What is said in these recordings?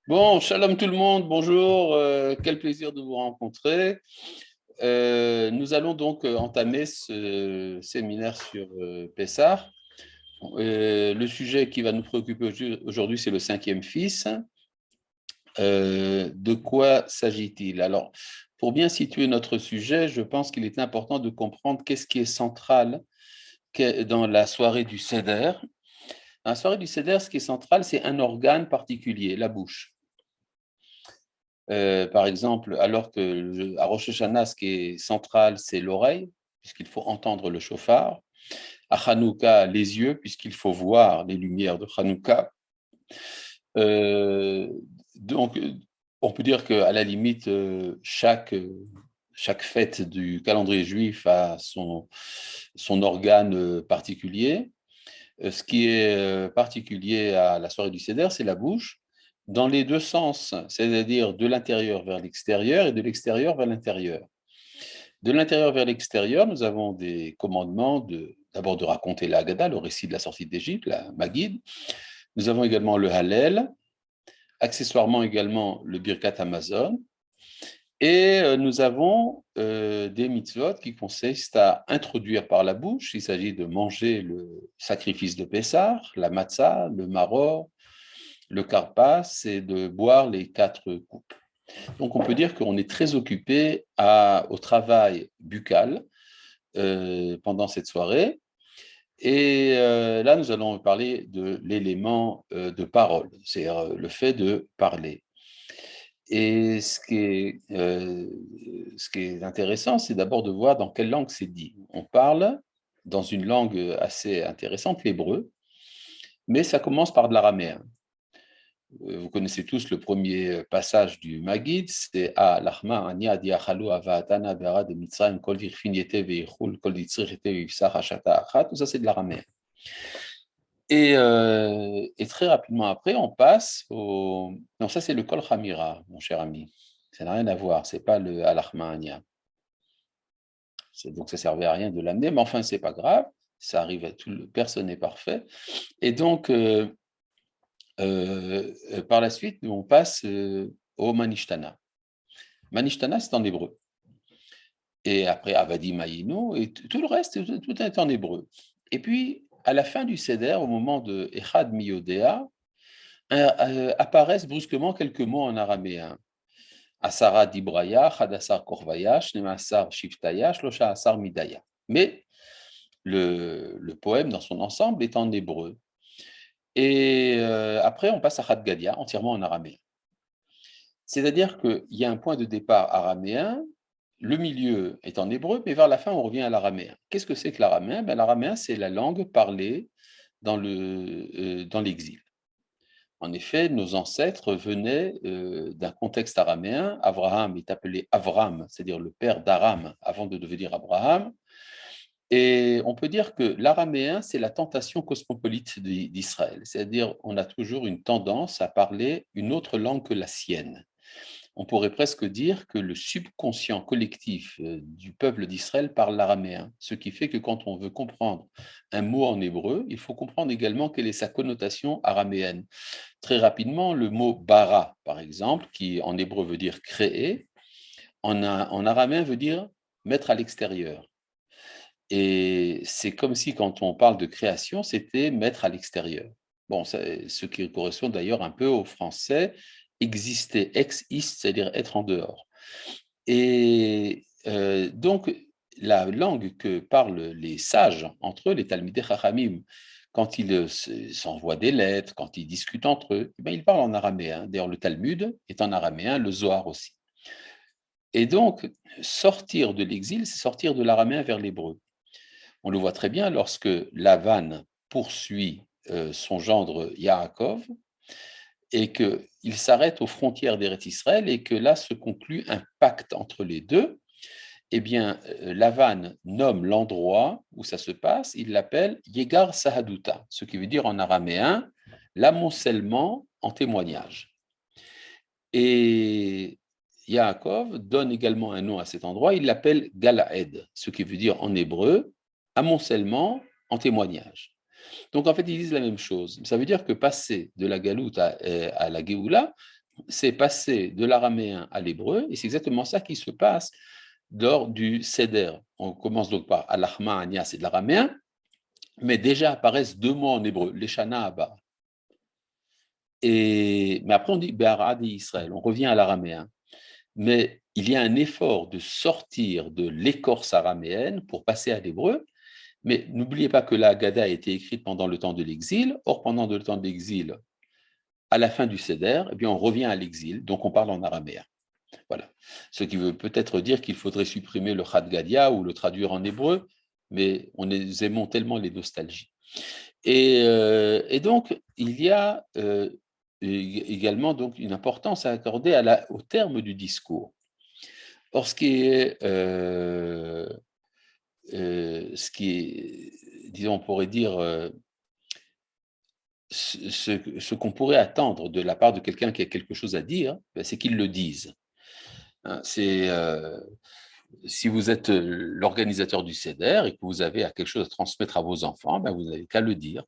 Bon, shalom tout le monde, bonjour, quel plaisir de vous rencontrer. Nous allons donc entamer ce séminaire sur Pessah. Le sujet qui va nous préoccuper aujourd'hui, c'est le cinquième fils. De quoi s'agit-il? Alors, pour bien situer notre sujet, je pense qu'il est important de comprendre qu'est-ce qui est central dans la soirée du Seder. Dans la soirée du Seder, ce qui est central, c'est un organe particulier, la bouche. Par exemple, alors que à Rosh Hashanah, ce qui est central, c'est l'oreille, puisqu'il faut entendre le chauffard. À Hanouka, les yeux, puisqu'il faut voir les lumières de Hanouka. Euh, donc, on peut dire qu'à la limite, chaque fête du calendrier juif a son organe particulier. Ce qui est particulier à la soirée du Seder, c'est la bouche, dans les deux sens, c'est-à-dire de l'intérieur vers l'extérieur et de l'extérieur vers l'intérieur. De l'intérieur vers l'extérieur, nous avons des commandements d'abord de raconter la Haggadah, le récit de la sortie d'Égypte, la Maguide. Nous avons également le Hallel, accessoirement également le Birkat Hamazon. Et nous avons des mitzvot qui consistent à introduire par la bouche. Il s'agit de manger le sacrifice de Pessah, la matzah, le maror, le karpas et de boire les 4 coupes. Donc on peut dire qu'on est très occupé au travail buccal pendant cette soirée. Et là, nous allons parler de l'élément de parole, c'est-à-dire le fait de parler. Et ce qui est intéressant, c'est d'abord de voir dans quelle langue c'est dit. On parle dans une langue assez intéressante, l'hébreu, mais ça commence par de l'araméen. Vous connaissez tous le premier passage du Maggid, c'est à l'achma ania diachalu avaatana bera de mitzrayim kol virfin yete veichul kol ditzrich yete vivsach hashata achat. Tout ça, c'est de l'araméen. Et très rapidement après, on passe au. Non, ça, c'est le kol chamira, mon cher ami. Ça n'a rien à voir, c'est pas le alachma ania. Donc, ça servait à rien de l'amener, mais enfin, c'est pas grave. Ça arrive à personne n'est parfait. Et donc, par la suite, on passe au Manishtana. Manishtana, c'est en hébreu. Et après, Avadi Mayinu, et tout le reste, tout est en hébreu. Et puis, à la fin du Seder, au moment de Echad Miyodea, apparaissent brusquement quelques mots en araméen. Asara Dibraya, Hadasar Korvaya, Shnemasar Shiftaya, Shlosha Asar Midaya. Mais le poème dans son ensemble est en hébreu. Et après, on passe à Hadgadia, entièrement en araméen. C'est-à-dire qu'il y a un point de départ araméen, le milieu est en hébreu, mais vers la fin, on revient à l'araméen. Qu'est-ce que c'est que l'araméen? L'araméen, c'est la langue parlée dans l'exil. En effet, nos ancêtres venaient d'un contexte araméen. Abraham est appelé Avram, c'est-à-dire le père d'Aram, avant de devenir Abraham. Et on peut dire que l'araméen, c'est la tentation cosmopolite d'Israël. C'est-à-dire, on a toujours une tendance à parler une autre langue que la sienne. On pourrait presque dire que le subconscient collectif du peuple d'Israël parle l'araméen, ce qui fait que quand on veut comprendre un mot en hébreu, il faut comprendre également quelle est sa connotation araméenne. Très rapidement, le mot bara, par exemple, qui en hébreu veut dire créer, en araméen veut dire mettre à l'extérieur. Et c'est comme si quand on parle de création, c'était mettre à l'extérieur. Bon, ce qui correspond d'ailleurs un peu au français, exister, ex ist, c'est-à-dire être en dehors. Et donc, la langue que parlent les sages entre eux, les Talmidei Chachamim, quand ils s'envoient des lettres, quand ils discutent entre eux, eh bien, ils parlent en araméen. D'ailleurs, le Talmud est en araméen, le Zohar aussi. Et donc, sortir de l'exil, c'est sortir de l'araméen vers l'hébreu. On le voit très bien lorsque Lavan poursuit son gendre Yaakov et qu'il s'arrête aux frontières d'Eretz Israël et que là se conclut un pacte entre les deux. Eh bien, Lavan nomme l'endroit où ça se passe, il l'appelle Yegar Sahaduta, ce qui veut dire en araméen l'amoncellement en témoignage. Et Yaakov donne également un nom à cet endroit, il l'appelle Galaed, ce qui veut dire en hébreu amoncellement en témoignage. Donc en fait, ils disent la même chose. Ça veut dire que passer de la galoute à la Géoula, c'est passer de l'araméen à l'hébreu, et c'est exactement ça qui se passe lors du Seder. On commence donc par Alachma, Ania, c'est de l'araméen, mais déjà apparaissent 2 mots en hébreu, les Shana Abba. Mais après, on dit Be'arad et Israël, on revient à l'araméen. Mais il y a un effort de sortir de l'écorce araméenne pour passer à l'hébreu. Mais n'oubliez pas que la Haggadah a été écrite pendant le temps de l'exil. Or, pendant le temps de l'exil, à la fin du Seder, eh bien, on revient à l'exil, donc on parle en araméen. Voilà. Ce qui veut peut-être dire qu'il faudrait supprimer le Chad Gadia ou le traduire en hébreu, mais on aimons tellement les nostalgies. Et donc, il y a également donc, une importance à accorder au terme du discours. Or, ce qui est, disons, on pourrait dire, ce qu'on pourrait attendre de la part de quelqu'un qui a quelque chose à dire, c'est qu'il le dise. Hein, si vous êtes l'organisateur du CEDER et que vous avez quelque chose à transmettre à vos enfants, vous n'avez qu'à le dire.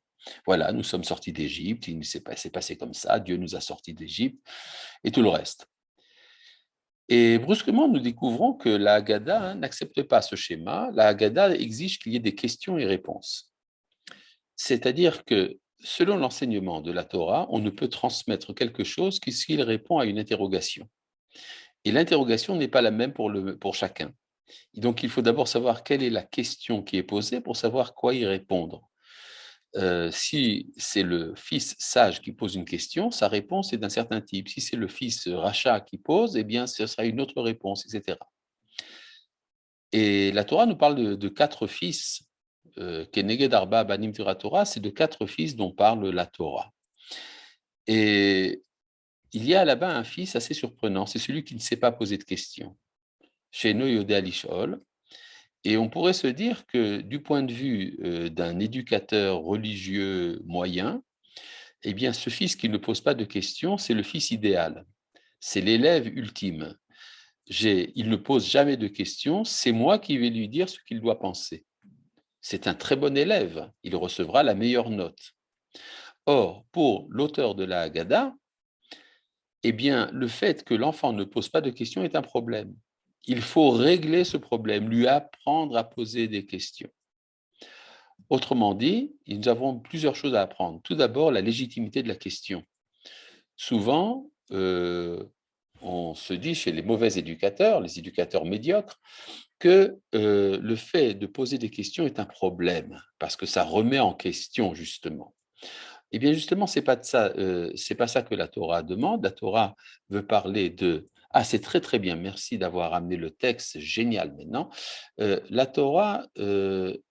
Voilà, nous sommes sortis d'Égypte, il s'est passé comme ça, Dieu nous a sortis d'Égypte, et tout le reste. Et brusquement, nous découvrons que la Haggadah n'accepte pas ce schéma. La Haggadah exige qu'il y ait des questions et réponses. C'est-à-dire que, selon l'enseignement de la Torah, on ne peut transmettre quelque chose que s'il répond à une interrogation. Et l'interrogation n'est pas la même pour chacun. Et donc, il faut d'abord savoir quelle est la question qui est posée pour savoir quoi y répondre. Si c'est le fils sage qui pose une question, sa réponse est d'un certain type. Si c'est le fils rachat qui pose, eh bien, ce sera une autre réponse, etc. Et la Torah nous parle de 4 fils. Keneged Arba Banim Torah, c'est de 4 fils dont parle la Torah. Et il y a là-bas un fils assez surprenant, c'est celui qui ne sait pas poser de questions. Sheno Yodé Alishol. Et on pourrait se dire que du point de vue d'un éducateur religieux moyen, eh bien, ce fils qui ne pose pas de questions, c'est le fils idéal. C'est l'élève ultime. Il ne pose jamais de questions, c'est moi qui vais lui dire ce qu'il doit penser. C'est un très bon élève, il recevra la meilleure note. Or, pour l'auteur de la Haggadah, eh bien, le fait que l'enfant ne pose pas de questions est un problème. Il faut régler ce problème, lui apprendre à poser des questions. Autrement dit, nous avons plusieurs choses à apprendre. Tout d'abord, la légitimité de la question. Souvent, on se dit chez les mauvais éducateurs, les éducateurs médiocres, que le fait de poser des questions est un problème, parce que ça remet en question, justement. Eh bien, justement, c'est pas ça que la Torah demande. La Torah veut parler de… Ah, c'est très, très bien. Merci d'avoir amené le texte. C'est génial maintenant. La Torah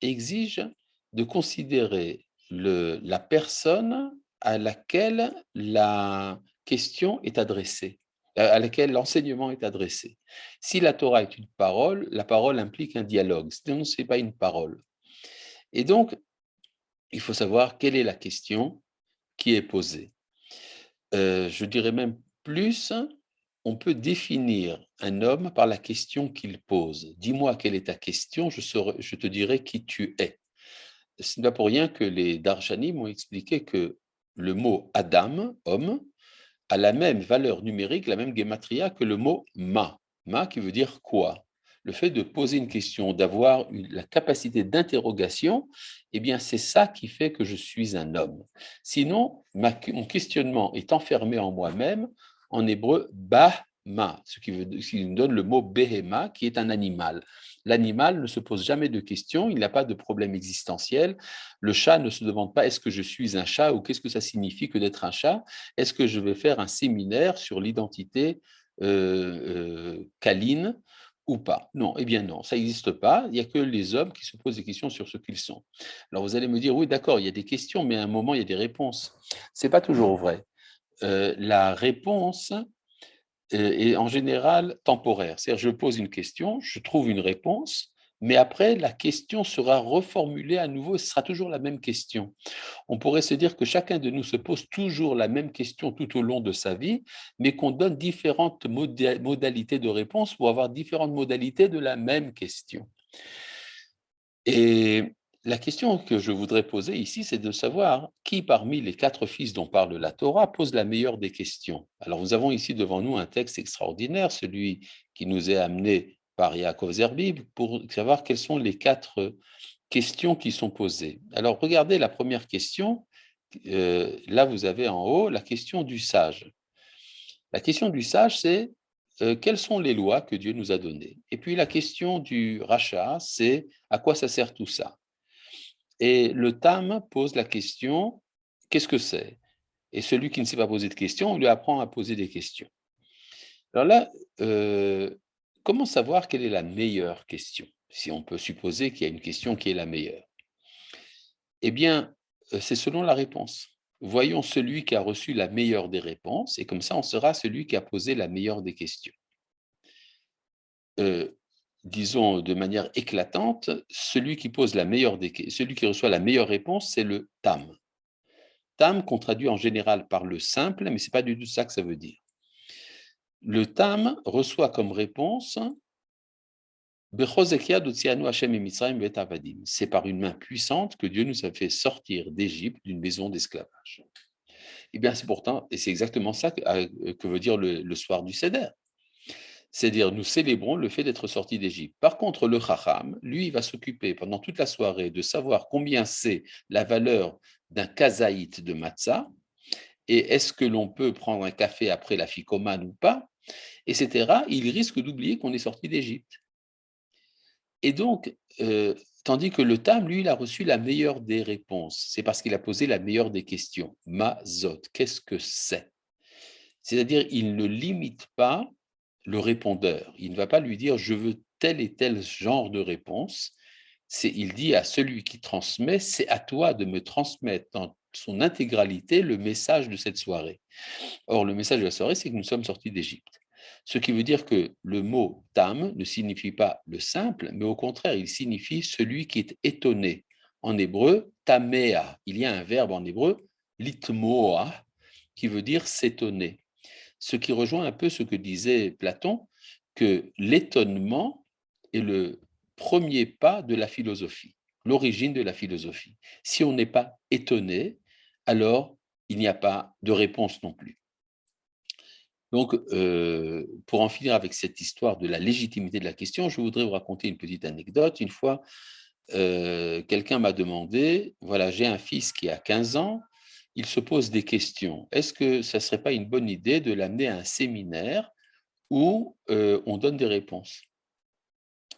exige de considérer la personne à laquelle la question est adressée, à laquelle l'enseignement est adressé. Si la Torah est une parole, la parole implique un dialogue. Sinon, ce n'est pas une parole. Et donc, il faut savoir quelle est la question qui est posée. Je dirais même plus, on peut définir un homme par la question qu'il pose. Dis-moi quelle est ta question, je te dirai qui tu es. Ce n'est pas pour rien que les Darshanim ont expliqué que le mot Adam, homme, a la même valeur numérique, la même gematria que le mot ma. Ma qui veut dire quoi? Le fait de poser une question, d'avoir la capacité d'interrogation, eh bien, c'est ça qui fait que je suis un homme. Sinon, mon questionnement est enfermé en moi-même, en hébreu, bah-ma, ce qui nous donne le mot behema, qui est un animal. L'animal ne se pose jamais de questions, il n'a pas de problème existentiel. Le chat ne se demande pas est-ce que je suis un chat ou qu'est-ce que ça signifie que d'être un chat. Est-ce que je vais faire un séminaire sur l'identité câline ou pas? Non, eh bien non, ça n'existe pas. Il n'y a que les hommes qui se posent des questions sur ce qu'ils sont. Alors vous allez me dire, oui, d'accord, il y a des questions, mais à un moment, il y a des réponses. Ce n'est pas toujours vrai. La réponse est en général temporaire. C'est-à-dire, je pose une question, je trouve une réponse, mais après, la question sera reformulée à nouveau, ce sera toujours la même question. On pourrait se dire que chacun de nous se pose toujours la même question tout au long de sa vie, mais qu'on donne différentes modalités de réponse pour avoir différentes modalités de la même question. Et la question que je voudrais poser ici, c'est de savoir qui parmi les 4 fils dont parle la Torah pose la meilleure des questions. Alors nous avons ici devant nous un texte extraordinaire, celui qui nous est amené par Yaakov Zerbib, pour savoir quelles sont les 4 questions qui sont posées. Alors regardez la première question, là vous avez en haut la question du sage. La question du sage, c'est quelles sont les lois que Dieu nous a données? Et puis la question du rachat, c'est à quoi ça sert tout ça? Et le Tam pose la question, qu'est-ce que c'est? Et celui qui ne s'est pas posé de questions, on lui apprend à poser des questions. Alors là, comment savoir quelle est la meilleure question? Si on peut supposer qu'il y a une question qui est la meilleure. Eh bien, c'est selon la réponse. Voyons celui qui a reçu la meilleure des réponses, et comme ça, on saura celui qui a posé la meilleure des questions. Disons de manière éclatante, celui qui reçoit la meilleure réponse, c'est le Tam. Tam qu'on traduit en général par le simple, mais ce n'est pas du tout ça que ça veut dire. Le Tam reçoit comme réponse c'est par une main puissante que Dieu nous a fait sortir d'Égypte, d'une maison d'esclavage. Eh bien, c'est pourtant, et c'est exactement ça que veut dire le soir du Seder. C'est-à-dire, nous célébrons le fait d'être sortis d'Égypte. Par contre, le Chacham, lui, il va s'occuper pendant toute la soirée de savoir combien c'est la valeur d'un kazaït de matzah, et est-ce que l'on peut prendre un café après la ficomane ou pas, etc. Il risque d'oublier qu'on est sorti d'Égypte. Et donc, tandis que le Tam, lui, il a reçu la meilleure des réponses. C'est parce qu'il a posé la meilleure des questions. Mazot, qu'est-ce que c'est? C'est-à-dire, il ne limite pas le répondeur. Il ne va pas lui dire, je veux tel et tel genre de réponse. Il dit à celui qui transmet, c'est à toi de me transmettre dans son intégralité le message de cette soirée. Or, le message de la soirée, c'est que nous sommes sortis d'Égypte. Ce qui veut dire que le mot tam ne signifie pas le simple, mais au contraire, il signifie celui qui est étonné. En hébreu, tamea. Il y a un verbe en hébreu, litmoa, qui veut dire s'étonner. Ce qui rejoint un peu ce que disait Platon, que l'étonnement est le premier pas de la philosophie, l'origine de la philosophie. Si on n'est pas étonné, alors il n'y a pas de réponse non plus. Donc, pour en finir avec cette histoire de la légitimité de la question, je voudrais vous raconter une petite anecdote. Une fois, quelqu'un m'a demandé, voilà, j'ai un fils qui a 15 ans, il se pose des questions. Est-ce que ça ne serait pas une bonne idée de l'amener à un séminaire où on donne des réponses?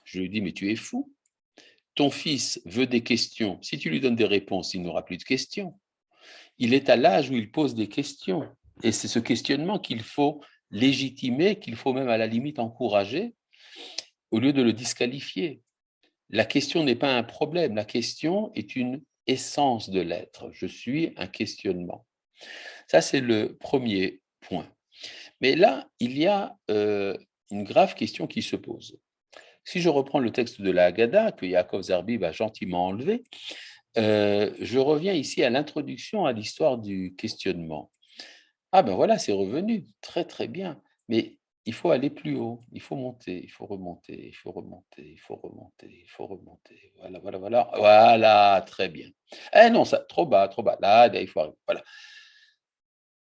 Je lui dis, mais tu es fou. Ton fils veut des questions. Si tu lui donnes des réponses, il n'aura plus de questions. Il est à l'âge où il pose des questions. Et c'est ce questionnement qu'il faut légitimer, qu'il faut même à la limite encourager, au lieu de le disqualifier. La question n'est pas un problème, la question est une essence de l'être. Je suis un questionnement. Ça, c'est le premier point. Mais là, il y a une grave question qui se pose. Si je reprends le texte de la Haggadah, que Yaakov Zerbib a gentiment enlevé, je reviens ici à l'introduction à l'histoire du questionnement. Ah ben voilà, c'est revenu, très très bien. Mais il faut aller plus haut, il faut monter, il faut remonter, il faut remonter, il faut remonter, il faut remonter. Voilà, voilà, voilà. Voilà, très bien. Eh non, ça, trop bas. Là, il faut arriver.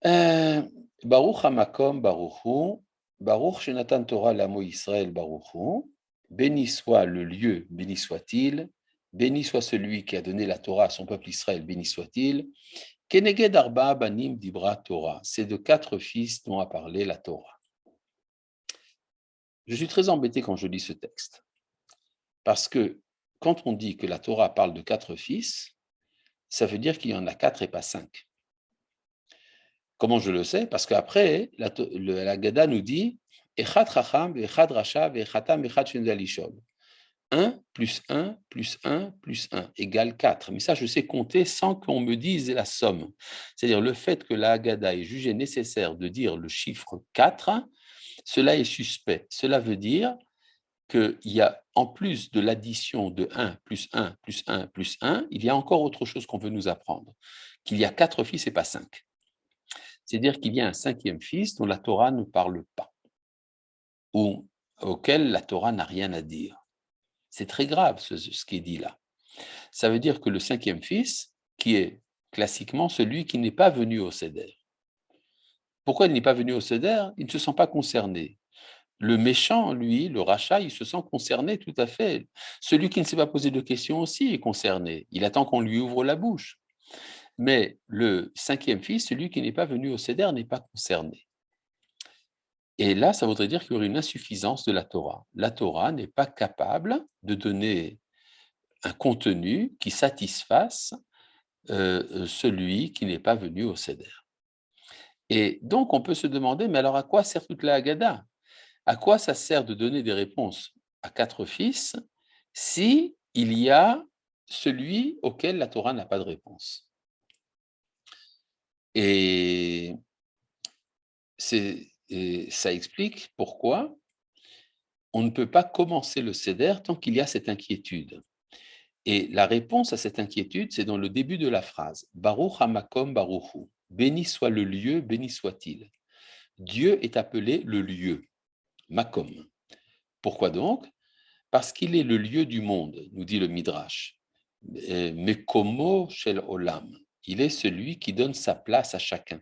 Voilà. Baruch Hamakom Baruch Hu, Baruch Shenatan Torah l'amo Israël Baruch Hu, béni soit le lieu, béni soit-il, béni soit celui qui a donné la Torah à son peuple Israël, béni soit-il. Keneged Arba Banim Dibra Torah, c'est de 4 fils dont a parlé la Torah. Je suis très embêté quand je lis ce texte, parce que quand on dit que la Torah parle de 4 fils, ça veut dire qu'il y en a 4 et pas 5. Comment je le sais? Parce qu'après, la Gada nous dit Echad Chacham, Echad Rasha, Echatam, Echad Shendalishol. 1 plus 1 plus 1 plus 1 égale 4. Mais ça, je sais compter sans qu'on me dise la somme. C'est-à-dire le fait que la Haggadah ait jugé nécessaire de dire le chiffre 4, cela est suspect. Cela veut dire qu'il y a, en plus de l'addition de 1 plus 1 plus 1 plus 1, il y a encore autre chose qu'on veut nous apprendre, qu'il y a 4 fils et pas 5. C'est-à-dire qu'il y a un 5e fils dont la Torah ne parle pas, ou auquel la Torah n'a rien à dire. C'est très grave ce qui est dit là. Ça veut dire que le cinquième fils, qui est classiquement celui qui n'est pas venu au Seder. Pourquoi il n'est pas venu au Seder? Il ne se sent pas concerné. Le méchant, lui, le rachat, il se sent concerné tout à fait. Celui qui ne s'est pas posé de questions aussi est concerné. Il attend qu'on lui ouvre la bouche. Mais le cinquième fils, celui qui n'est pas venu au Seder, n'est pas concerné. Et là, ça voudrait dire qu'il y aurait une insuffisance de la Torah. La Torah n'est pas capable de donner un contenu qui satisfasse celui qui n'est pas venu au Seder. Et donc, on peut se demander, mais alors à quoi sert toute la Haggadah? À quoi ça sert de donner des réponses à 4 fils si il y a celui auquel la Torah n'a pas de réponse? Et ça explique pourquoi on ne peut pas commencer le Seder tant qu'il y a cette inquiétude. Et la réponse à cette inquiétude, c'est dans le début de la phrase. Baruch hamakom baruchu. Béni soit le lieu, béni soit-il. Dieu est appelé le lieu, makom. Pourquoi donc? Parce qu'il est le lieu du monde, nous dit le Midrash. Mekomo shel olam. Il est celui qui donne sa place à chacun.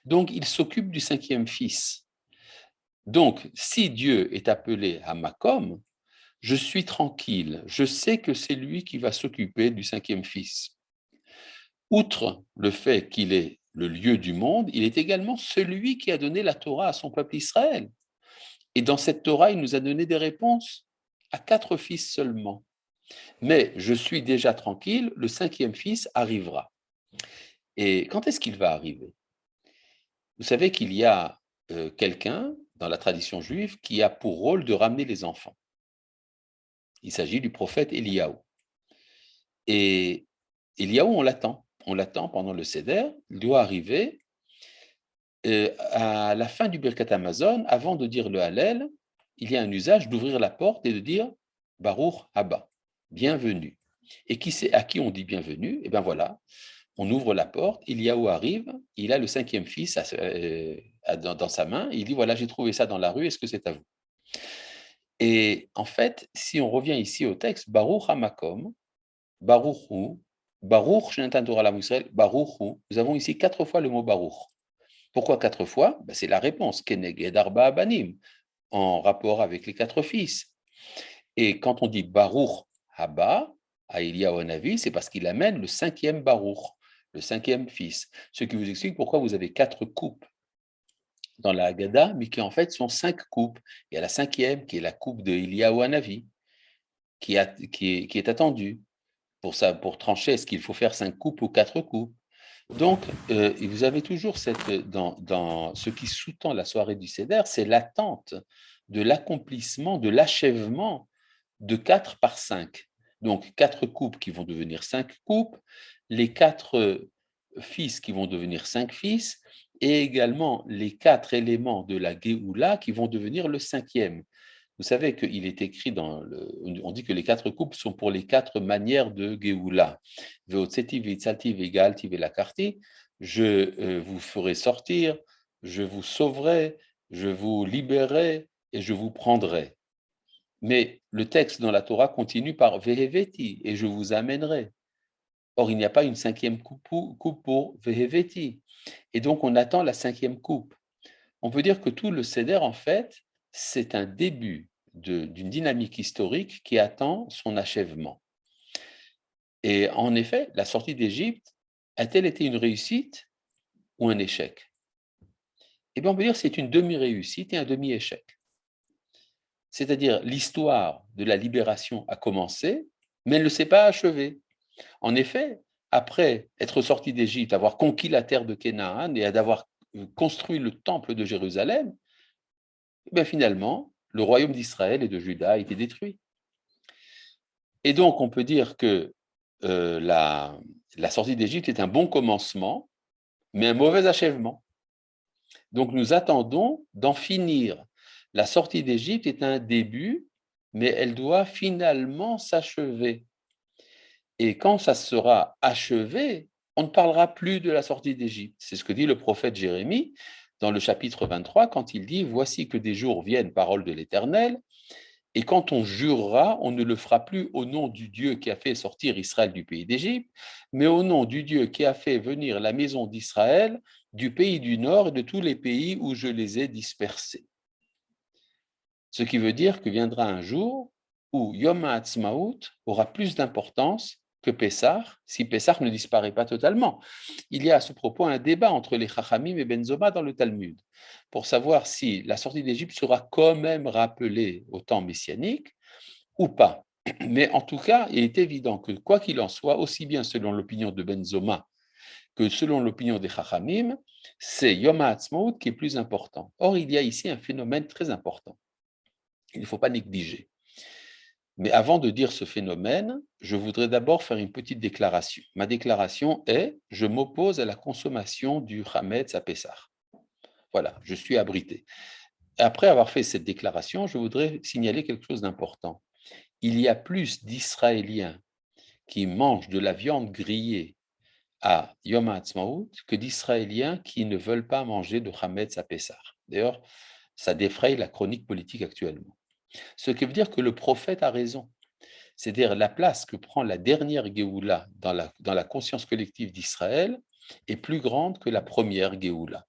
Donc, il s'occupe du cinquième fils. Donc, si Dieu est appelé Hamakom, je suis tranquille. Je sais que c'est lui qui va s'occuper du cinquième fils. Outre le fait qu'il est le lieu du monde, il est également celui qui a donné la Torah à son peuple Israël. Et dans cette Torah, il nous a donné des réponses à 4 fils seulement. Mais je suis déjà tranquille, le cinquième fils arrivera. Et quand est-ce qu'il va arriver? Vous savez qu'il y a quelqu'un dans la tradition juive qui a pour rôle de ramener les enfants. Il s'agit du prophète Eliaou. Et Eliaou, on l'attend. On l'attend pendant le Seder. Il doit arriver à la fin du Birkat Hamazon, avant de dire le Hallel, il y a un usage d'ouvrir la porte et de dire Baruch Haba, bienvenue. Et qui c'est à qui on dit bienvenue? Eh bien voilà, on ouvre la porte, Eliaou arrive, il a le cinquième fils dans sa main, il dit voilà, j'ai trouvé ça dans la rue, est-ce que c'est à vous? Et en fait, si on revient ici au texte, Baruch Hamakom, Baruchu, Baruch Shenatan Torah Lam Yisrael, Baruchu, nous avons ici 4 fois le mot Baruch. Pourquoi 4 fois? Ben, c'est la réponse, Keneged Arba Abanim, en rapport avec les 4 fils. Et quand on dit Baruch Haba, à Eliyahu Hanavi, c'est parce qu'il amène le 5e Baruch, le 5e fils. Ce qui vous explique pourquoi vous avez 4 coupes dans la Haggadah, mais qui en fait sont 5 coupes. Il y a la 5e qui est la coupe de Eliyahu Hanavi, qui est attendue pour trancher est-ce qu'il faut faire 5 coupes ou 4 coupes. Donc, vous avez toujours dans ce qui sous-tend la soirée du Seder, c'est l'attente de l'accomplissement, de l'achèvement de 4 par 5. Donc, 4 coupes qui vont devenir 5 coupes, les 4 fils qui vont devenir 5 fils, et également les 4 éléments de la Géoula qui vont devenir le 5e. Vous savez qu'il est écrit on dit que les 4 coupes sont pour les 4 manières de Géoula. Veotseti, Veitzalti, Vegalti, Velakarti. Je vous ferai sortir, je vous sauverai, je vous libérerai et je vous prendrai. Mais le texte dans la Torah continue par Veheveti et je vous amènerai. Or, il n'y a pas une 5e coupe pour Veheveti. Et donc, on attend la 5e coupe. On peut dire que tout le Seder, en fait, c'est un début d'une dynamique historique qui attend son achèvement. Et en effet, la sortie d'Égypte a-t-elle été une réussite ou un échec? Eh bien, on peut dire que c'est une demi-réussite et un demi-échec. C'est-à-dire, l'histoire de la libération a commencé, mais elle ne s'est pas achevée. En effet, après être sorti d'Égypte, avoir conquis la terre de Canaan et d'avoir construit le temple de Jérusalem, eh finalement, le royaume d'Israël et de Juda a été détruit. Et donc, on peut dire que la sortie d'Égypte est un bon commencement, mais un mauvais achèvement. Donc, nous attendons d'en finir. La sortie d'Égypte est un début, mais elle doit finalement s'achever. Et quand ça sera achevé, on ne parlera plus de la sortie d'Égypte. C'est ce que dit le prophète Jérémie dans le chapitre 23, quand il dit « Voici que des jours viennent, parole de l'Éternel, Et quand on jurera, on ne le fera plus au nom du Dieu qui a fait sortir Israël du pays d'Égypte, mais au nom du Dieu qui a fait venir la maison d'Israël du pays du Nord et de tous les pays où je les ai dispersés. Ce qui veut dire que viendra un jour où Yom HaAtzmaut aura plus d'importance que Pessah, si Pessah ne disparaît pas totalement. Il y a à ce propos un débat entre les Chachamim et Benzoma dans le Talmud, pour savoir si la sortie d'Égypte sera quand même rappelée au temps messianique ou pas. Mais en tout cas, il est évident que quoi qu'il en soit, aussi bien selon l'opinion de Benzoma que selon l'opinion des Chachamim, c'est Yom HaAtzmaut qui est plus important. Or, il y a ici un phénomène très important. Il ne faut pas négliger. Mais avant de dire ce phénomène, je voudrais d'abord faire une petite déclaration. Ma déclaration est: je m'oppose à la consommation du Hametz à Pessah. Voilà, je suis abrité. Après avoir fait cette déclaration, je voudrais signaler quelque chose d'important. Il y a plus d'Israéliens qui mangent de la viande grillée à Yom HaAtzmaut que d'Israéliens qui ne veulent pas manger de Hametz à Pessah. D'ailleurs, ça défraye la chronique politique actuellement. Ce qui veut dire que le prophète a raison. C'est-à-dire la place que prend la dernière Géoula dans la conscience collective d'Israël est plus grande que la première Géoula.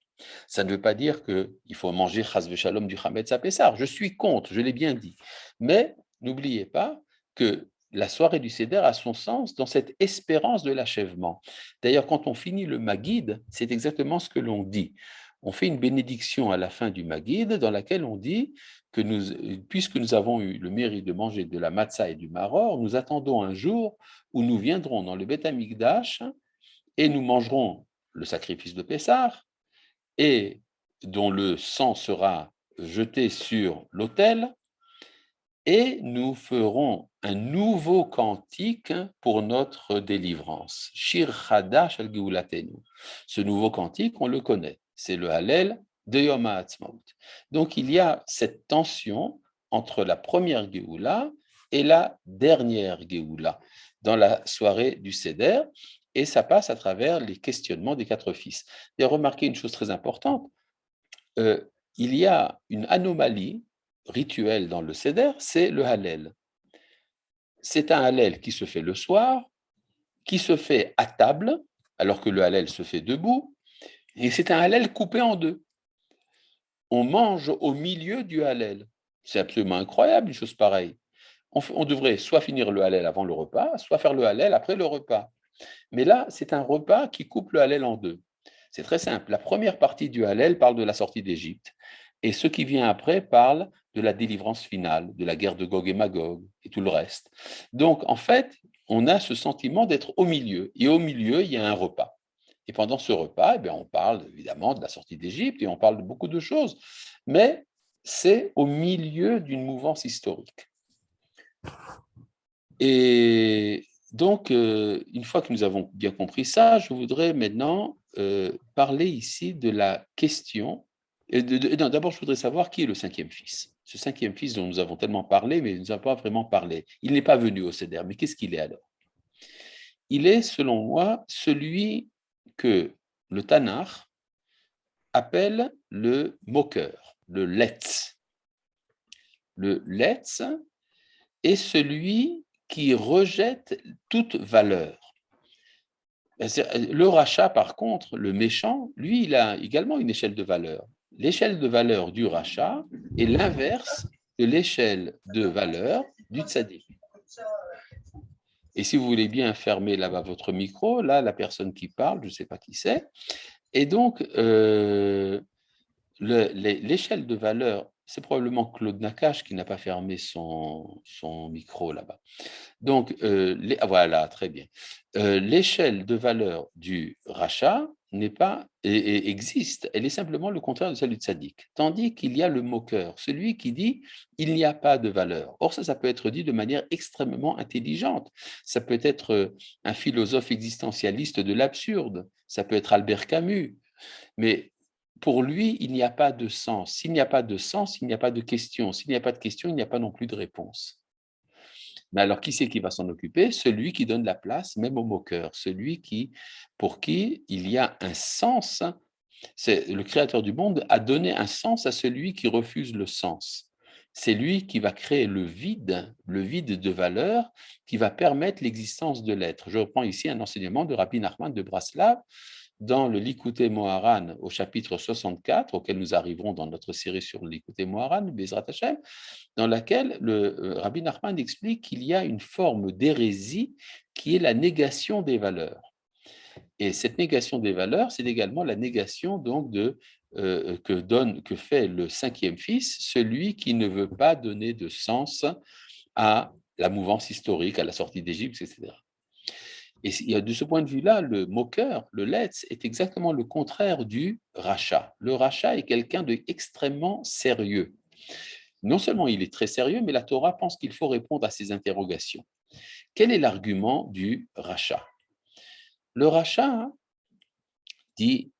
Ça ne veut pas dire qu'il faut manger Chas Shalom du Hametz à Pessar. Je suis contre, je l'ai bien dit. Mais n'oubliez pas que la soirée du Seder a son sens dans cette espérance de l'achèvement. D'ailleurs, quand on finit le Maguid, c'est exactement ce que l'on dit. On fait une bénédiction à la fin du Maguid dans laquelle on dit que puisque nous avons eu le mérite de manger de la matzah et du maror, nous attendons un jour où nous viendrons dans le Beth Amikdash et nous mangerons le sacrifice de Pessah et dont le sang sera jeté sur l'autel, et nous ferons un nouveau cantique pour notre délivrance. Shir Chadash al Geulatenu. Ce nouveau cantique, on le connaît, c'est le Hallel de Yom HaAtzmaut. Donc il y a cette tension entre la première Géoula et la dernière Géoula dans la soirée du Seder, et ça passe à travers les questionnements des quatre fils. Et remarquez une chose très importante, il y a une anomalie rituelle dans le Seder, c'est le Hallel. C'est un Hallel qui se fait le soir, qui se fait à table, alors que le Hallel se fait debout, et c'est un Hallel coupé en deux. On mange au milieu du Hallel. C'est absolument incroyable, une chose pareille. On devrait soit finir le Hallel avant le repas, soit faire le Hallel après le repas. Mais là, c'est un repas qui coupe le Hallel en deux. C'est très simple. La première partie du Hallel parle de la sortie d'Égypte, et ce qui vient après parle de la délivrance finale, de la guerre de Gog et Magog, et tout le reste. Donc, en fait, on a ce sentiment d'être au milieu, et au milieu, il y a un repas. Et pendant ce repas, eh bien, on parle évidemment de la sortie d'Égypte, et on parle de beaucoup de choses, mais c'est au milieu d'une mouvance historique. Et donc, une fois que nous avons bien compris ça, je voudrais maintenant parler ici de la question. Non, d'abord, je voudrais savoir qui est le cinquième fils. Ce cinquième fils dont nous avons tellement parlé, mais nous n'avons pas vraiment parlé. Il n'est pas venu au Seder, mais qu'est-ce qu'il est alors? Il est, selon moi, celui que le Tanakh appelle le moqueur, le letz. Le letz est celui qui rejette toute valeur. Le rachat, par contre, le méchant, lui, il a également une échelle de valeur. L'échelle de valeur du rachat est l'inverse de l'échelle de valeur du tzaddik. Et si vous voulez bien fermer là-bas votre micro, là, la personne qui parle, je ne sais pas qui c'est. Et donc, l'échelle de valeur, c'est probablement Claude Nakache qui n'a pas fermé son micro là-bas. Donc, voilà, très bien. L'échelle de valeur du rachat n'est pas, existe, elle est simplement le contraire de celle du tzaddik. Tandis qu'il y a le moqueur, celui qui dit il n'y a pas de valeur. Or, ça peut être dit de manière extrêmement intelligente. Ça peut être un philosophe existentialiste de l'absurde. Ça peut être Albert Camus. Mais pour lui, il n'y a pas de sens. S'il n'y a pas de sens, il n'y a pas de question. S'il n'y a pas de question, il n'y a pas non plus de réponse. Mais alors, qui c'est qui va s'en occuper? Celui qui donne la place, même au moqueur, celui pour qui il y a un sens. C'est le créateur du monde a donné un sens à celui qui refuse le sens. C'est lui qui va créer le vide de valeur qui va permettre l'existence de l'être. Je reprends ici un enseignement de Rabbi Nachman de Braslav dans le Likutei Moharan au chapitre 64, auquel nous arriverons dans notre série sur le Likutei Moharan, Bezrat Hashem, dans laquelle le Rabbi Nachman explique qu'il y a une forme d'hérésie qui est la négation des valeurs. Et cette négation des valeurs, c'est également la négation donc que fait le cinquième fils, celui qui ne veut pas donner de sens à la mouvance historique, à la sortie d'Égypte, etc. Et de ce point de vue-là, le moqueur, le letz, est exactement le contraire du rachat. Le rachat est quelqu'un d'extrêmement sérieux. Non seulement il est très sérieux, mais la Torah pense qu'il faut répondre à ces interrogations. Quel est l'argument du rachat? Le rachat dit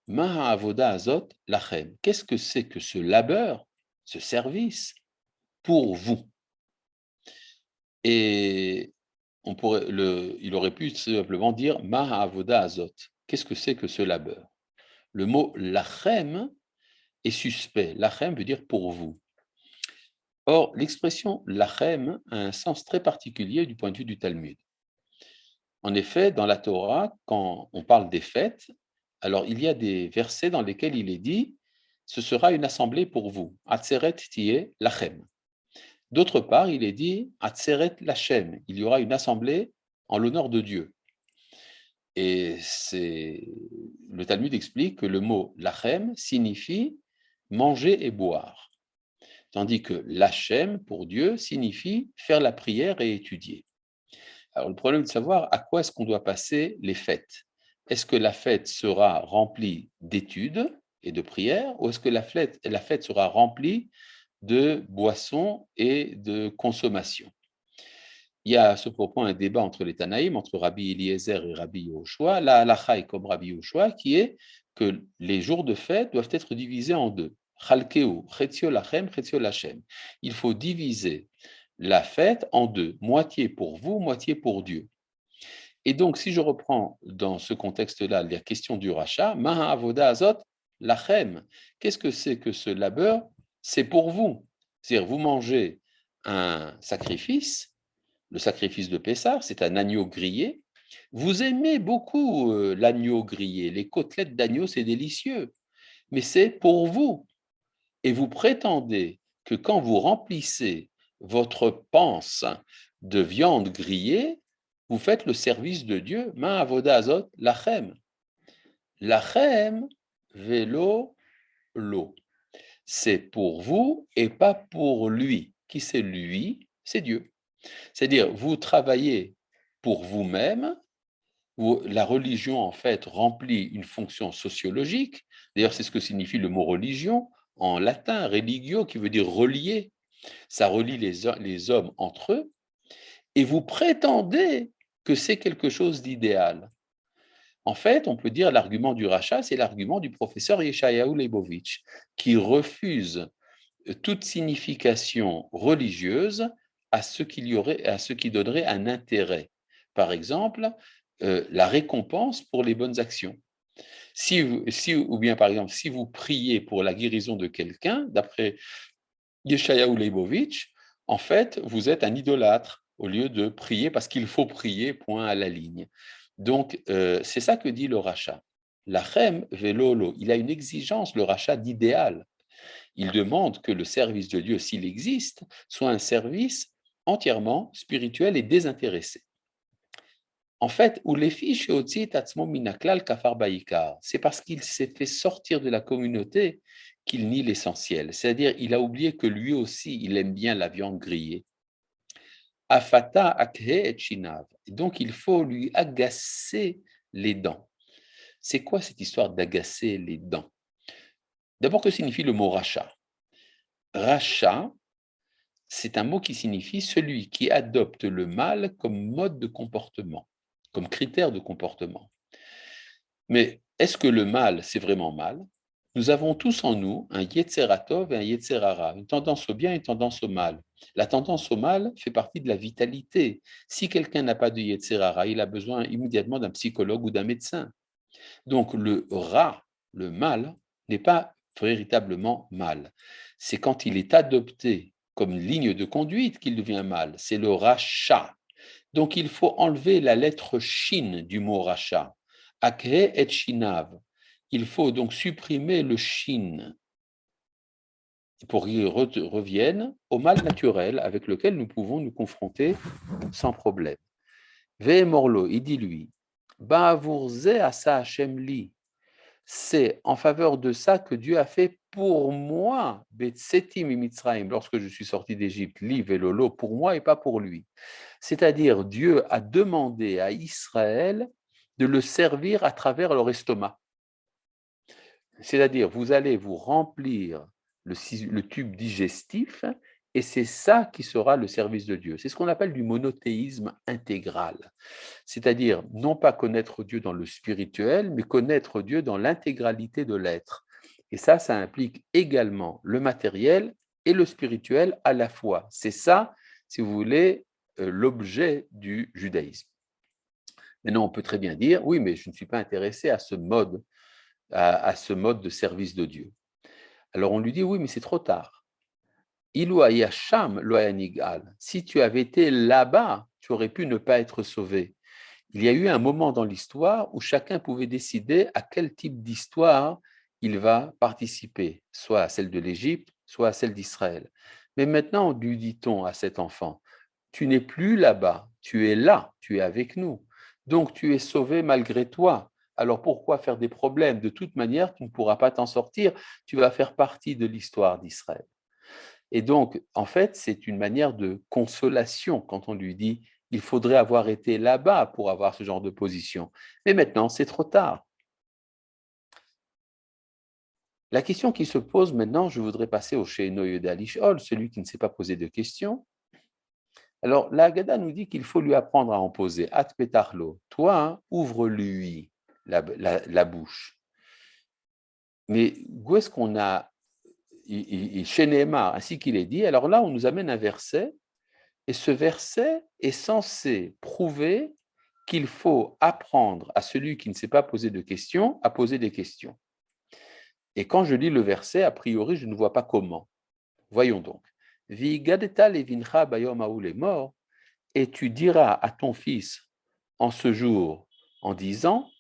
Maha avoda azot lachem. Qu'est-ce que c'est que ce labeur, ce service pour vous? Et il aurait pu simplement dire Maha avoda azot. Qu'est-ce que c'est que ce labeur? Le mot lachem est suspect. Lachem veut dire pour vous. Or, l'expression lachem a un sens très particulier du point de vue du Talmud. En effet, dans la Torah, quand on parle des fêtes, alors il y a des versets dans lesquels il est dit ce sera une assemblée pour vous. Atzeret tiye lachem. D'autre part, il est dit Atzeret lachem. Il y aura une assemblée en l'honneur de Dieu. Et le Talmud explique que le mot lachem signifie manger et boire, tandis que lachem pour Dieu signifie faire la prière et étudier. Alors le problème est de savoir à quoi est-ce qu'on doit passer les fêtes. Est-ce que la fête sera remplie d'études et de prières, ou est-ce que la fête sera remplie de boissons et de consommation? Il y a à ce propos un débat entre les Tanaïm, entre Rabbi Eliezer et Rabbi Yehoshua. La halacha est comme Rabbi Yehoshua, qui est que les jours de fête doivent être divisés en deux. Chalkeu, chetzio lachem, chetzio lachem. Il faut diviser la fête en deux, moitié pour vous, moitié pour Dieu. Et donc, si je reprends dans ce contexte-là la question du rachat, Maha avoda azot lachem. Qu'est-ce que c'est que ce labeur? C'est pour vous. C'est-à-dire, vous mangez un sacrifice, le sacrifice de Pessah, c'est un agneau grillé. Vous aimez beaucoup l'agneau grillé, les côtelettes d'agneau, c'est délicieux, mais c'est pour vous. Et vous prétendez que quand vous remplissez votre panse de viande grillée, vous faites le service de Dieu. Ma avoda azot lachem. Lachem velo lo. C'est pour vous et pas pour lui. Qui c'est lui? C'est Dieu. C'est-à-dire, vous travaillez pour vous-même. La religion, en fait, remplit une fonction sociologique. D'ailleurs, c'est ce que signifie le mot religion en latin, religio, qui veut dire relier. Ça relie les hommes entre eux. Et vous prétendez que c'est quelque chose d'idéal. En fait, on peut dire l'argument du rachat, c'est l'argument du professeur Yeshayahu Leibovitch, qui refuse toute signification religieuse à ce qui donnerait un intérêt. Par exemple, la récompense pour les bonnes actions. Ou bien, par exemple, si vous priez pour la guérison de quelqu'un, d'après Yeshayahu Leibovitch, en fait, vous êtes un idolâtre au lieu de prier parce qu'il faut prier, point à la ligne. Donc, c'est ça que dit le rachat. Lachem velolo, il a une exigence, le rachat, d'idéal. Il demande que le service de Dieu, s'il existe, soit un service entièrement spirituel et désintéressé. En fait, c'est parce qu'il s'est fait sortir de la communauté qu'il nie l'essentiel. C'est-à-dire, il a oublié que lui aussi, il aime bien la viande grillée. Afata akhe et shinav. Donc, il faut lui agacer les dents. C'est quoi cette histoire d'agacer les dents? D'abord, que signifie le mot rachat? Rachat, c'est un mot qui signifie celui qui adopte le mal comme mode de comportement, comme critère de comportement. Mais est-ce que le mal, c'est vraiment mal? Nous avons tous en nous un Yetzeratov et un Yetzerara, une tendance au bien et une tendance au mal. La tendance au mal fait partie de la vitalité. Si quelqu'un n'a pas de Yetzerara, il a besoin immédiatement d'un psychologue ou d'un médecin. Donc le Ra, le mal, n'est pas véritablement mal. C'est quand il est adopté comme ligne de conduite qu'il devient mal, c'est le rachat. Donc, il faut enlever la lettre shin du mot rachat. Akhe et shinav. Il faut donc supprimer le shin pour qu'il revienne au mal naturel avec lequel nous pouvons nous confronter sans problème. Ve'emorlo, il dit lui, Ba'avurze asa Hashem li. C'est en faveur de ça que Dieu a fait pour moi, Betsetim Mitzrayim, lorsque je suis sorti d'Égypte, li velolo, pour moi et pas pour lui. C'est-à-dire, Dieu a demandé à Israël de le servir à travers leur estomac. C'est-à-dire, vous allez vous remplir le tube digestif et c'est ça qui sera le service de Dieu. C'est ce qu'on appelle du monothéisme intégral. C'est-à-dire, non pas connaître Dieu dans le spirituel, mais connaître Dieu dans l'intégralité de l'être. Et ça implique également le matériel et le spirituel à la fois. C'est ça, si vous voulez, l'objet du judaïsme. Maintenant, on peut très bien dire, oui, mais je ne suis pas intéressé à ce mode de service de Dieu. Alors on lui dit, oui, mais c'est trop tard. Si tu avais été là-bas, tu aurais pu ne pas être sauvé. Il y a eu un moment dans l'histoire où chacun pouvait décider à quel type d'histoire il va participer, soit à celle de l'Égypte, soit à celle d'Israël. Mais maintenant, lui dit-on à cet enfant, tu n'es plus là-bas, tu es là, tu es avec nous. Donc tu es sauvé malgré toi. Alors pourquoi faire des problèmes? De toute manière, tu ne pourras pas t'en sortir, tu vas faire partie de l'histoire d'Israël. Et donc, en fait, c'est une manière de consolation quand on lui dit il faudrait avoir été là-bas pour avoir ce genre de position. Mais maintenant, c'est trop tard. La question qui se pose maintenant, je voudrais passer au She'eino Yodea Lish'ol, celui qui ne s'est pas posé de questions. Alors, la Haggadah nous dit qu'il faut lui apprendre à en poser. At petarlo, toi, ouvre-lui la bouche. Mais où est-ce qu'on a chez Nehemar, ainsi qu'il est dit, alors là, on nous amène un verset, et ce verset est censé prouver qu'il faut apprendre à celui qui ne s'est pas posé de questions à poser des questions. Et quand je lis le verset, a priori, je ne vois pas comment. Voyons donc. Vigadeta levincha bayom haou est mort, et tu diras à ton fils en ce jour, en disant,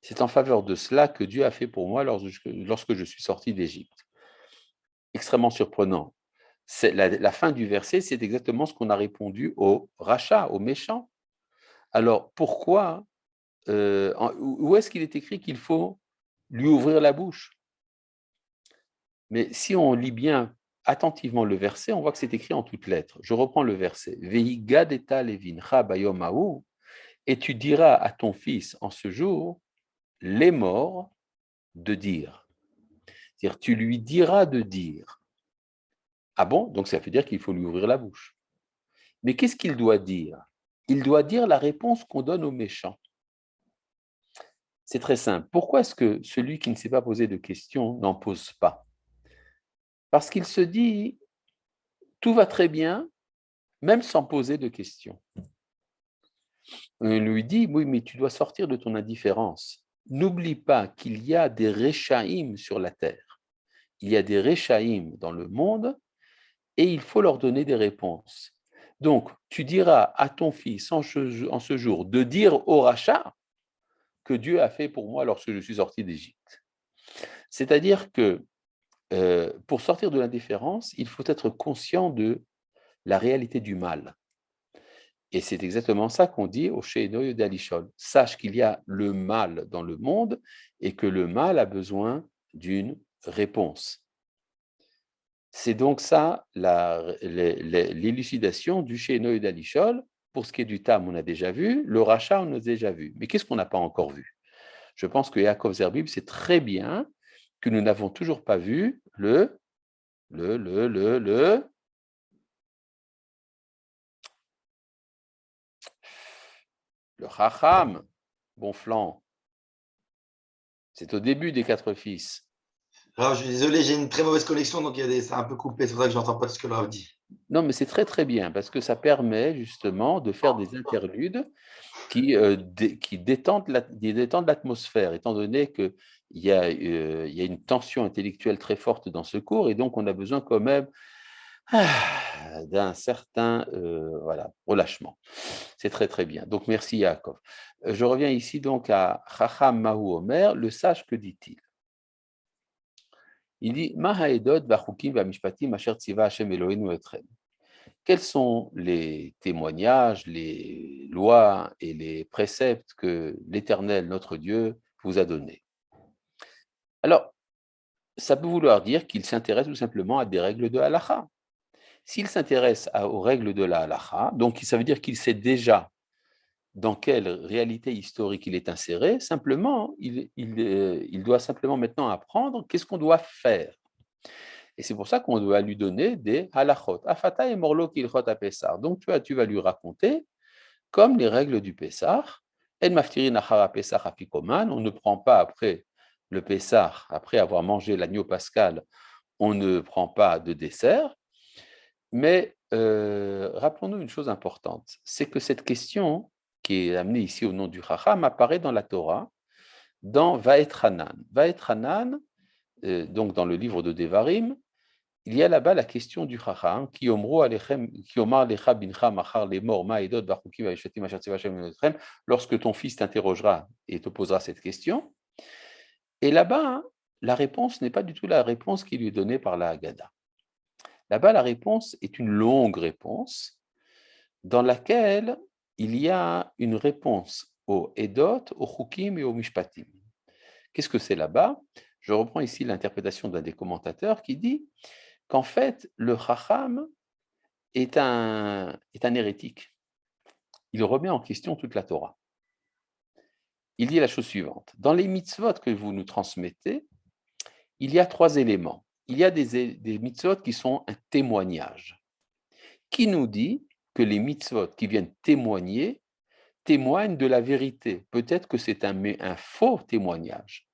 c'est en faveur de cela que Dieu a fait pour moi lorsque je suis sorti d'Égypte. Extrêmement surprenant. La fin du verset, c'est exactement ce qu'on a répondu au rachat, au méchant. Alors, pourquoi, où est-ce qu'il est écrit qu'il faut lui ouvrir la bouche? Mais si on lit bien attentivement le verset, on voit que c'est écrit en toutes lettres. Je reprends le verset. Vehigadeta levincha bayom haou, et tu diras à ton fils en ce jour, les morts de dire. C'est-à-dire, tu lui diras de dire. Ah bon? Donc ça veut dire qu'il faut lui ouvrir la bouche. Mais qu'est-ce qu'il doit dire? Il doit dire la réponse qu'on donne aux méchants. C'est très simple. Pourquoi est-ce que celui qui ne s'est pas posé de questions n'en pose pas? Parce qu'il se dit, tout va très bien, même sans poser de questions. On lui dit, oui, mais tu dois sortir de ton indifférence. N'oublie pas qu'il y a des réchaïm sur la terre. Il y a des réchaïm dans le monde et il faut leur donner des réponses. Donc, tu diras à ton fils en ce jour de dire au rachat que Dieu a fait pour moi lorsque je suis sorti d'Égypte. C'est-à-dire que pour sortir de l'indifférence, il faut être conscient de la réalité du mal. Et c'est exactement ça qu'on dit au She'eino Yodea Lish'ol. Sache qu'il y a le mal dans le monde et que le mal a besoin d'une réponse. C'est donc ça l'élucidation du She'eino Yodea Lish'ol. Pour ce qui est du Tam, on a déjà vu, le rachat, on a déjà vu. Mais qu'est-ce qu'on n'a pas encore vu? Je pense que Yaakov Zerbib sait très bien que nous n'avons toujours pas vu le Chacham, bon flanc. C'est au début des 4 fils. Alors, je suis désolé, j'ai une très mauvaise connexion, donc c'est un peu coupé, c'est pour ça que je n'entends pas ce que Rav dit. Non, mais c'est très très bien, parce que ça permet justement de faire des interludes qui détendent l'atmosphère, étant donné qu'il il y a une tension intellectuelle très forte dans ce cours, et donc on a besoin quand même d'un certain voilà, relâchement. C'est très très bien. Donc merci Yaakov. Je reviens ici donc à Chacham Mahu Omer, le sage, que dit-il? Il dit Ma haedot v'achukim v'amishpatim asher tziva Hashem Eloheinu etrem. Quels sont les témoignages, les lois et les préceptes que l'Éternel, notre Dieu, vous a donnés? Alors, ça peut vouloir dire qu'il s'intéresse tout simplement à des règles de halacha. S'il s'intéresse aux règles de la halacha, donc ça veut dire qu'il sait déjà dans quelle réalité historique il est inséré, simplement, il doit simplement maintenant apprendre qu'est-ce qu'on doit faire. Et c'est pour ça qu'on doit lui donner des halachot. Afata et morlo kilchot à Pessah. Donc tu vas lui raconter comme les règles du Pessah. En maftirin achara Pessah afikoman. On ne prend pas après le Pessah, après avoir mangé l'agneau pascal, on ne prend pas de dessert. Mais rappelons-nous une chose importante, c'est que cette question qui est amenée ici au nom du Chacham apparaît dans la Torah, dans Vaetranan. Vaetranan, donc dans le livre de Devarim, il y a là-bas la question du Chacham, qui omar lecha bincha machar lemor ma'edot bachukim va'ishatim asher tzeva Hashem elechem, lorsque ton fils t'interrogera et te posera cette question. Et là-bas, la réponse n'est pas du tout la réponse qui lui est donnée par la Haggadah. Là-bas, la réponse est une longue réponse dans laquelle il y a une réponse aux Edot, aux Chukim et aux Mishpatim. Qu'est-ce que c'est là-bas? Je reprends ici l'interprétation d'un des commentateurs qui dit qu'en fait, le Chacham est un hérétique. Il remet en question toute la Torah. Il dit la chose suivante. Dans les mitzvot que vous nous transmettez, il y a 3 éléments. Il y a des mitzvot qui sont un témoignage. Qui nous dit que les mitzvot qui viennent témoigner témoignent de la vérité? Peut-être que c'est un faux témoignage.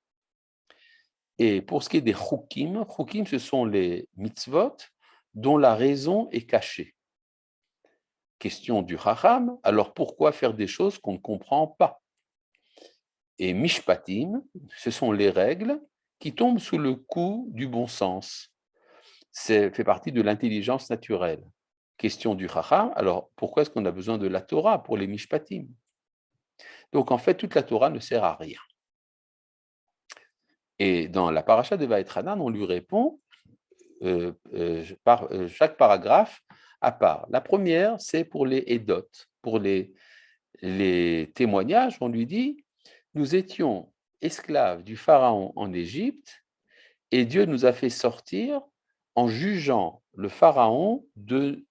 Et pour ce qui est des chukim, ce sont les mitzvot dont la raison est cachée. Question du Chacham, alors pourquoi faire des choses qu'on ne comprend pas? Et mishpatim, ce sont les règles qui tombent sous le coup du bon sens. Ça fait partie de l'intelligence naturelle. Question du Chacham, alors pourquoi est-ce qu'on a besoin de la Torah pour les mishpatim? Donc en fait, toute la Torah ne sert à rien. Et dans la paracha de Vaetranan, on lui répond par chaque paragraphe à part. La première, c'est pour les Edot, pour les témoignages. On lui dit, nous étions esclaves du Pharaon en Égypte et Dieu nous a fait sortir en jugeant le Pharaon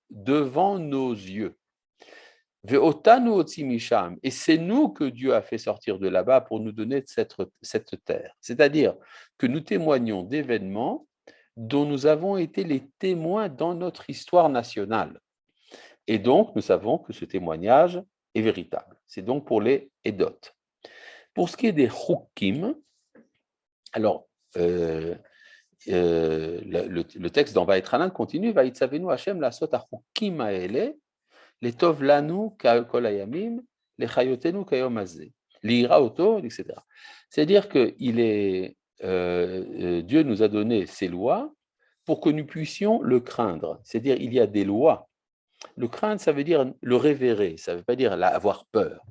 devant nos yeux. Et c'est nous que Dieu a fait sortir de là-bas pour nous donner cette terre. C'est-à-dire que nous témoignons d'événements dont nous avons été les témoins dans notre histoire nationale. Et donc, nous savons que ce témoignage est véritable. C'est donc pour les Edot. Pour ce qui est des Chukim, alors, le texte dans Vaetranan continue, Vaïtsavenu Hashem la sot Chukim haele, les tov lanu kol hayamim, les chayotenu kayom hazeh, l'ira auto, etc. C'est-à-dire que Dieu nous a donné ces lois pour que nous puissions le craindre. C'est-à-dire il y a des lois. Le craindre, ça veut dire le révérer, ça ne veut pas dire avoir peur.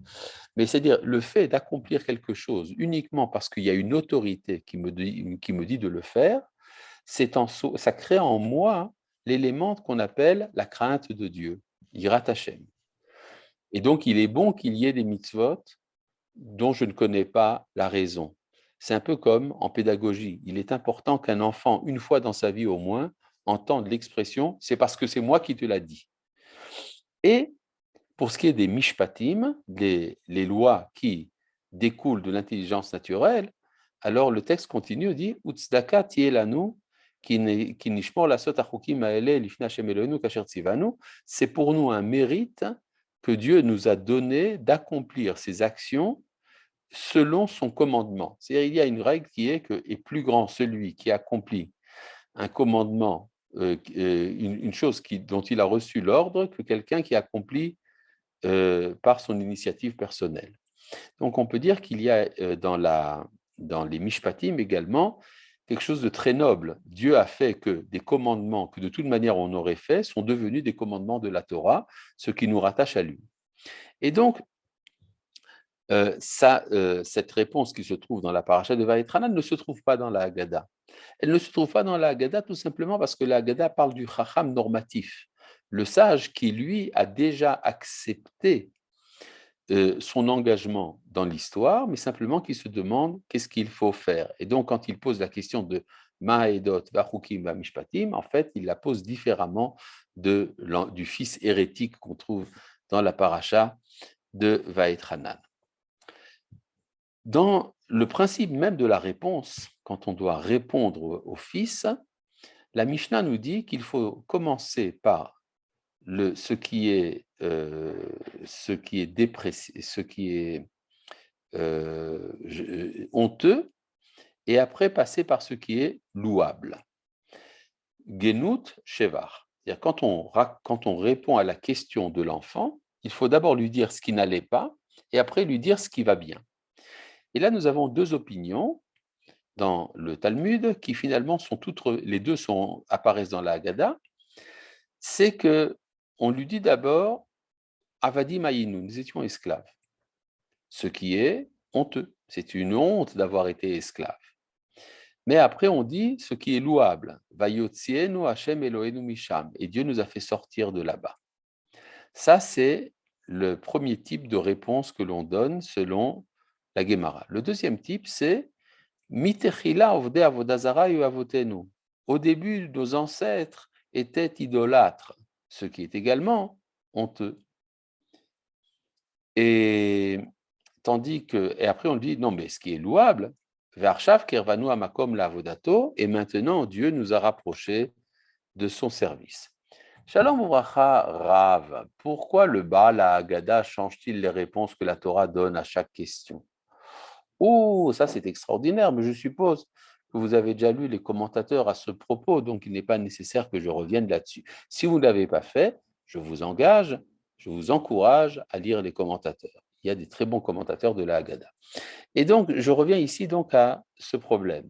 Mais c'est-à-dire le fait d'accomplir quelque chose uniquement parce qu'il y a une autorité qui me dit de le faire, ça crée en moi l'élément qu'on appelle la crainte de Dieu, Yirat Hashem. Et donc, il est bon qu'il y ait des mitzvot dont je ne connais pas la raison. C'est un peu comme en pédagogie. Il est important qu'un enfant, une fois dans sa vie au moins, entende l'expression « c'est parce que c'est moi qui te l'ai dit ». Et pour ce qui est des mishpatim, les lois qui découlent de l'intelligence naturelle, alors le texte continue, dit « Utzdaka tielanu ki nishmor lasot achukim haele lifnei Hashem Eloheinu kasher tzivanu » c'est pour nous un mérite que Dieu nous a donné d'accomplir ces actions selon son commandement. C'est-à-dire il y a une règle qui est que est plus grand celui qui accomplit un commandement, une chose dont il a reçu l'ordre, que quelqu'un qui accomplit par son initiative personnelle. Donc on peut dire qu'il y a dans dans les Mishpatim également, quelque chose de très noble. Dieu a fait que des commandements que de toute manière on aurait fait sont devenus des commandements de la Torah, ce qui nous rattache à lui. Et donc, cette réponse qui se trouve dans la paracha de Vaïtranan ne se trouve pas dans la Haggadah. Elle ne se trouve pas dans la Haggadah tout simplement parce que la Haggadah parle du Chacham normatif, le sage qui, lui, a déjà accepté son engagement dans l'histoire, mais simplement qui se demande qu'est-ce qu'il faut faire. Et donc, quand il pose la question de Ma'edot, Vachukim, Vamishpatim, en fait, il la pose différemment du fils hérétique qu'on trouve dans la paracha de Vaïtranan. Dans le principe même de la réponse, quand on doit répondre au fils, la Mishnah nous dit qu'il faut commencer par ce qui est déprécié, ce qui est honteux, et après passer par ce qui est louable. Genout Shevar. C'est-à-dire quand on répond à la question de l'enfant, il faut d'abord lui dire ce qui n'allait pas, et après lui dire ce qui va bien. Et là, nous avons deux opinions dans le Talmud qui finalement sont les deux apparaissent dans la Haggadah. C'est que on lui dit d'abord Avadim Ayinu, nous étions esclaves, ce qui est honteux. C'est une honte d'avoir été esclave. Mais après, on dit ce qui est louable. Vayotzienu Hashem Eloheinu Misham. Et Dieu nous a fait sortir de là-bas. Ça, c'est le premier type de réponse que l'on donne selon la Gemara. Le deuxième type, c'est Mitechila Ovde Avodazara Yu Avotenu. Au début, nos ancêtres étaient idolâtres, ce qui est également honteux. Et tandis que, et après on dit, non, mais ce qui est louable, Vershav Kervanu Amakom Lavodato, et maintenant Dieu nous a rapprochés de son service. Shalom Uvracha Rav, pourquoi le Baal Haggadah change-t-il les réponses que la Torah donne à chaque question? Oh, ça c'est extraordinaire, mais je suppose que vous avez déjà lu les commentateurs à ce propos, donc il n'est pas nécessaire que je revienne là-dessus. Si vous ne l'avez pas fait, je vous encourage à lire les commentateurs. Il y a des très bons commentateurs de la Haggadah. Et donc, je reviens ici donc à ce problème.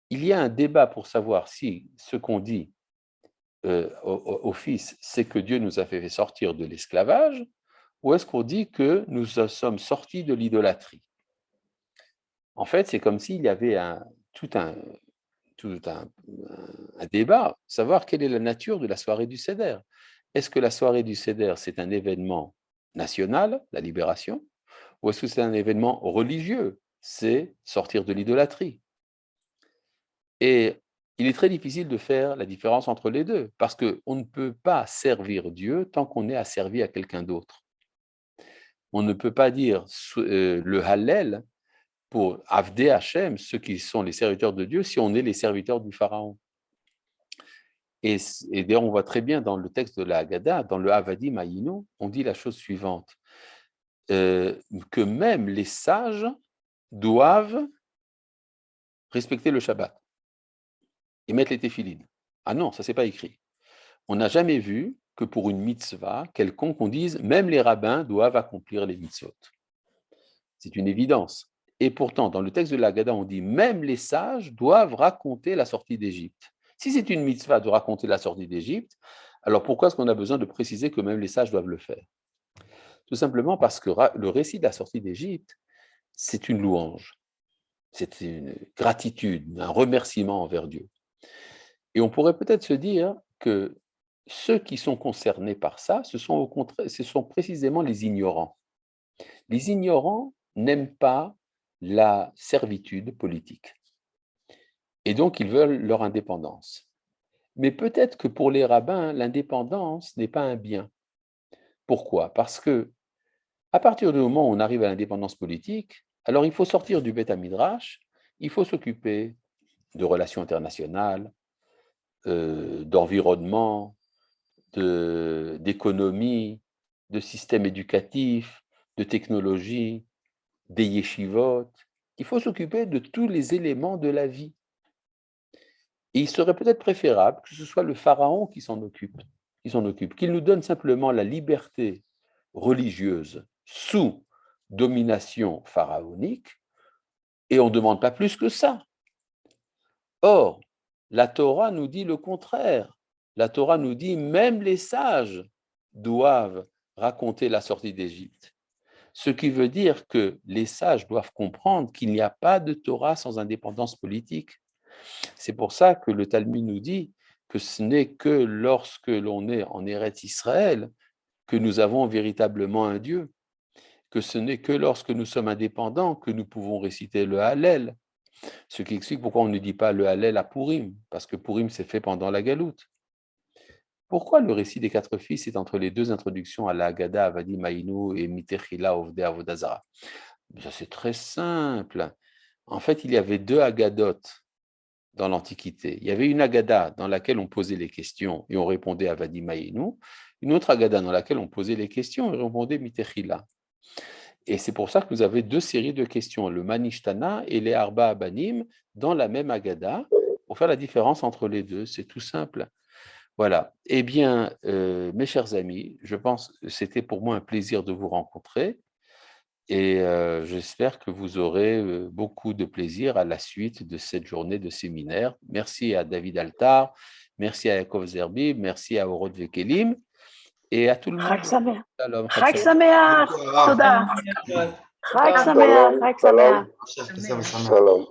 Il y a un débat pour savoir si ce qu'on dit au Fils, c'est que Dieu nous a fait sortir de l'esclavage, ou est-ce qu'on dit que nous sommes sortis de l'idolâtrie? En fait, c'est comme s'il y avait tout un débat, savoir quelle est la nature de la soirée du Seder. Est-ce que la soirée du Seder, c'est un événement national, la libération, ou est-ce que c'est un événement religieux, c'est sortir de l'idolâtrie? Et il est très difficile de faire la différence entre les deux, parce qu'on ne peut pas servir Dieu tant qu'on est asservi à quelqu'un d'autre. On ne peut pas dire le Hallel pour Avdei Hachem, ceux qui sont les serviteurs de Dieu, si on est les serviteurs du Pharaon. Et d'ailleurs, on voit très bien dans le texte de la Haggadah, dans le Avadim Ayinu, on dit la chose suivante, que même les sages doivent respecter le Shabbat et mettre les téphilines. Ah non, ça c'est pas écrit. On n'a jamais vu que pour une mitzvah quelconque, on dise même les rabbins doivent accomplir les mitzvot. C'est une évidence. Et pourtant, dans le texte de la Haggadah, on dit même les sages doivent raconter la sortie d'Égypte. Si c'est une mitzvah de raconter la sortie d'Égypte, alors pourquoi est-ce qu'on a besoin de préciser que même les sages doivent le faire? Tout simplement parce que le récit de la sortie d'Égypte, c'est une louange, c'est une gratitude, un remerciement envers Dieu. Et on pourrait peut-être se dire que ceux qui sont concernés par ça, ce sont précisément les ignorants. Les ignorants n'aiment pas la servitude politique. Et donc, ils veulent leur indépendance. Mais peut-être que pour les rabbins, l'indépendance n'est pas un bien. Pourquoi? Parce que à partir du moment où on arrive à l'indépendance politique, alors il faut sortir du Beth Midrash, il faut s'occuper de relations internationales, d'environnement, d'économie, de système éducatif, de technologie, des yeshivot. Il faut s'occuper de tous les éléments de la vie. Et il serait peut-être préférable que ce soit le pharaon qui s'en occupe, qu'il nous donne simplement la liberté religieuse sous domination pharaonique, Et on ne demande pas plus que ça. Or, la Torah nous dit le contraire. La Torah nous dit même les sages doivent raconter la sortie d'Égypte. Ce qui veut dire que les sages doivent comprendre qu'il n'y a pas de Torah sans indépendance politique. C'est pour ça que le Talmud nous dit que ce n'est que lorsque l'on est en Eretz Israël que nous avons véritablement un Dieu, que ce n'est que lorsque nous sommes indépendants que nous pouvons réciter le Hallel, ce qui explique pourquoi on ne dit pas le Hallel à Purim, parce que Purim s'est fait pendant la Galoute. Pourquoi le récit des quatre fils est entre les deux introductions à la Haggadah, Avadi Maïnou et Mitechila Ovde Avodazara? Ça, c'est très simple. En fait, il y avait deux Haggadot dans l'Antiquité. Il y avait une Haggadah dans laquelle on posait les questions et on répondait Avadi Maïnou, une autre Haggadah dans laquelle on posait les questions et on répondait Mitechila. Et c'est pour ça que vous avez deux séries de questions, le Manishtana et les Arba Abanim, dans la même Haggadah, pour faire la différence entre les deux. C'est tout simple. Voilà. Eh bien, mes chers amis, je pense que c'était pour moi un plaisir de vous rencontrer et j'espère que vous aurez beaucoup de plaisir à la suite de cette journée de séminaire. Merci à David Altar, merci à Yaakov Zerbi, merci à Orod Vekelim et à tout le monde. חג שמח. Shalom, חג שמח. תודה. חג שמח. חג שמח. Chef, que ça me semble. Shalom.